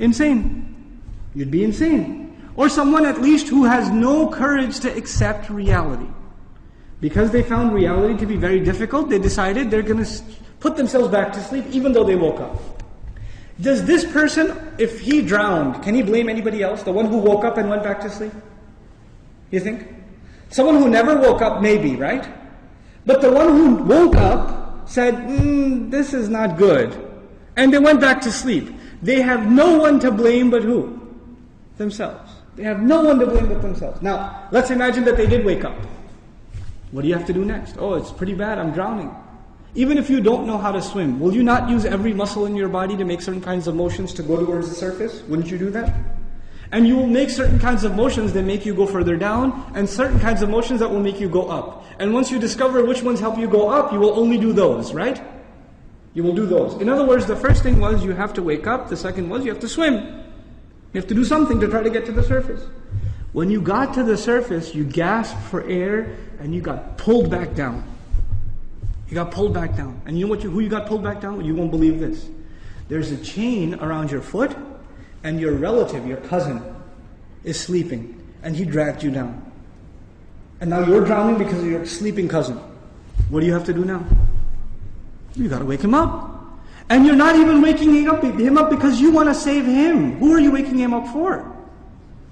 insane. You'd be insane. Or someone at least who has no courage to accept reality. Because they found reality to be very difficult, they decided they're going to put themselves back to sleep even though they woke up. Does this person, if he drowned, can he blame anybody else? The one who woke up and went back to sleep? You think? Someone who never woke up, maybe, right? But the one who woke up said, this is not good. And they went back to sleep. They have no one to blame but who? Themselves. They have no one to blame but themselves. Now, let's imagine that they did wake up. What do you have to do next? Oh, it's pretty bad, I'm drowning. Even if you don't know how to swim, will you not use every muscle in your body to make certain kinds of motions to go towards the surface? Wouldn't you do that? And you will make certain kinds of motions that make you go further down, and certain kinds of motions that will make you go up. And once you discover which ones help you go up, you will only do those, right? You will do those. In other words, the first thing was you have to wake up, the second was you have to swim. You have to do something to try to get to the surface. When you got to the surface, you gasped for air, and you got pulled back down. You got pulled back down. And you know who you got pulled back down? You won't believe this. There's a chain around your foot, and your relative, your cousin, is sleeping, and he dragged you down. And now you're drowning because of your sleeping cousin. What do you have to do now? You got to wake him up. And you're not even waking him up because you want to save him. Who are you waking him up for?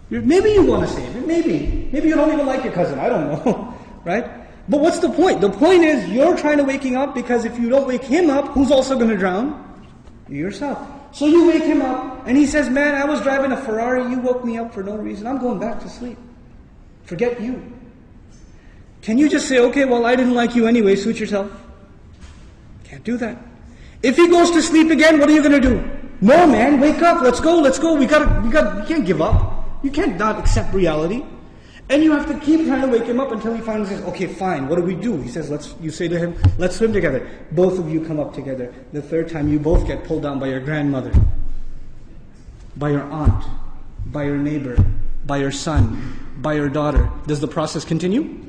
Maybe you want to save him, maybe. Maybe you don't even like your cousin, I don't know, right? But what's the point? The point is you're trying to wake him up because if you don't wake him up, who's also going to drown? You yourself. So you wake him up and he says, man, I was driving a Ferrari, you woke me up for no reason, I'm going back to sleep. Forget you. Can you just say, okay, well I didn't like you anyway, suit yourself? Can't do that. If he goes to sleep again, what are you going to do? No man, wake up, let's go, we can't give up. You can't not accept reality. And you have to keep trying to wake him up until he finally says, okay, fine, what do we do? He says, you say to him, let's swim together. Both of you come up together. The third time, you both get pulled down by your grandmother, by your aunt, by your neighbor, by your son, by your daughter. Does the process continue?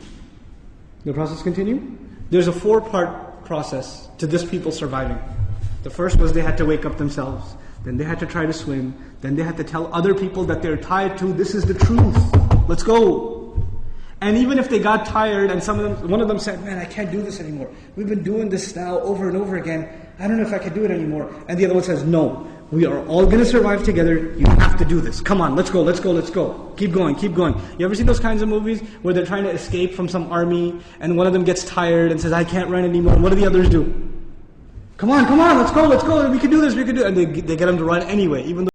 The process continue? There's a 4-part process to this people surviving. The first was they had to wake up themselves. Then they had to try to swim. Then they had to tell other people that they're tied to, this is the truth. Let's go. And even if they got tired and one of them said, man, I can't do this anymore. We've been doing this now over and over again. I don't know if I can do it anymore. And the other one says, no, we are all going to survive together. You have to do this. Come on, let's go. Keep going. You ever seen those kinds of movies where they're trying to escape from some army and one of them gets tired and says, I can't run anymore. What do the others do? Come on, let's go. We can do this. And they get them to run anyway, even though